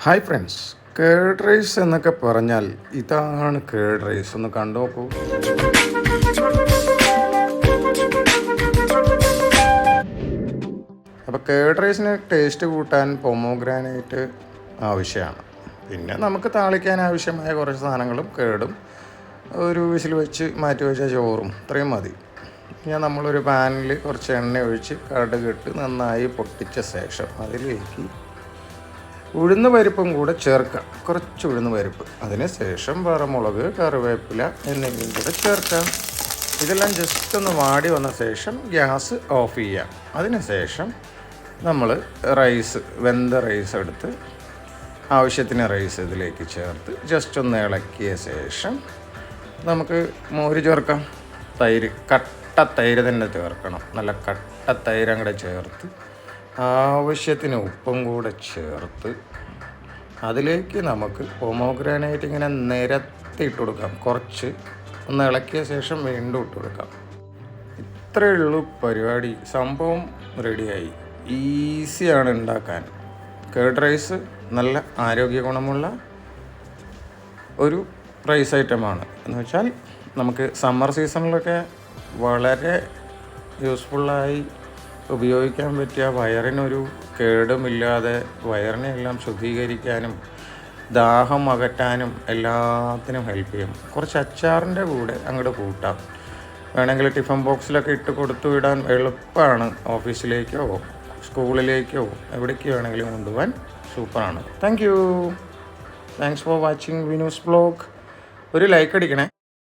Hi friends, curd rice എന്നൊക്കെ പറഞ്ഞാൽ ഇതാണ് കേർഡ് റൈസ്. ഒന്ന് കണ്ടു നോക്കൂ. അപ്പോൾ കേർഡ് റൈസിന് ടേസ്റ്റ് കൂട്ടാൻ പൊമോഗ്രാനൈറ്റ് ആവശ്യമാണ്. പിന്നെ നമുക്ക് താളിക്കാൻ ആവശ്യമായ കുറച്ച് സാധനങ്ങളും കേടും ഒരു വിസിൽ വെച്ച് മാറ്റി വെച്ച ചോറും ഇത്രയും മതി. നമ്മളൊരു പാനിൽ കുറച്ച് എണ്ണ ഒഴിച്ച് കടുക് ഇട്ട് നന്നായി പൊട്ടിച്ച ശേഷം അതിലേക്ക് ഉഴുന്ന് പരിപ്പും കൂടെ ചേർക്കാം. കുറച്ച് ഉഴുന്ന് പരിപ്പ്, അതിന് ശേഷം വറമുളക്, കറിവേപ്പില എന്നിവയും കൂടെ ചേർക്കാം. ഇതെല്ലാം ജസ്റ്റ് ഒന്ന് വാടി വന്ന ശേഷം ഗ്യാസ് ഓഫ് ചെയ്യാം. അതിന് ശേഷം നമ്മൾ വെന്ത റൈസ് എടുത്ത് ആവശ്യത്തിന് റൈസ് ഇതിലേക്ക് ചേർത്ത് ജസ്റ്റ് ഒന്ന് ഇളക്കിയ ശേഷം നമുക്ക് മോര് ചേർക്കാം. കട്ട തൈര് തന്നെ ചേർക്കണം. നല്ല കട്ട തൈര് അങ്ങോട്ട് ചേർത്ത് ആവശ്യത്തിന് ഉപ്പും കൂടെ ചേർത്ത് അതിലേക്ക് നമുക്ക് പൊമോഗ്രാനൈറ്റ് ഇങ്ങനെ നിരത്തിയിട്ട് കൊടുക്കാം. കുറച്ച് ഒന്ന് ഇളക്കിയ ശേഷം വീണ്ടും ഇട്ട് കൊടുക്കാം. ഇത്രയേ ഉള്ളൂ പരിപാടി. സംഭവം റെഡിയായി. ഈസിയാണ് ഉണ്ടാക്കാൻ. കേർഡ് റൈസ് നല്ല ആരോഗ്യ ഗുണമുള്ള ഒരു റൈസ് ഐറ്റമാണ്. എന്ന് വെച്ചാൽ നമുക്ക് സമ്മർ സീസണിലൊക്കെ വളരെ യൂസ്ഫുള്ളായി ഉപയോഗിക്കാൻ പറ്റിയ, വയറിനൊരു കേടുമില്ലാതെ വയറിനെല്ലാം ശുദ്ധീകരിക്കാനും ദാഹം അകറ്റാനും എല്ലാത്തിനും ഹെൽപ്പ് ചെയ്യും. കുറച്ച് അച്ചാറിൻ്റെ കൂടെ അങ്ങോട്ട് കൂട്ടാം. വേണമെങ്കിൽ ടിഫിൻ ബോക്സിലൊക്കെ ഇട്ട് കൊടുത്തു വിടാൻ എളുപ്പമാണ്. ഓഫീസിലേക്കോ സ്കൂളിലേക്കോ എവിടേക്ക് വേണമെങ്കിലും കൊണ്ടുപോകാൻ സൂപ്പറാണ്. Thanks for watching വിനൂസ് vlog. ഒരു ലൈക്ക് അടിക്കണേ.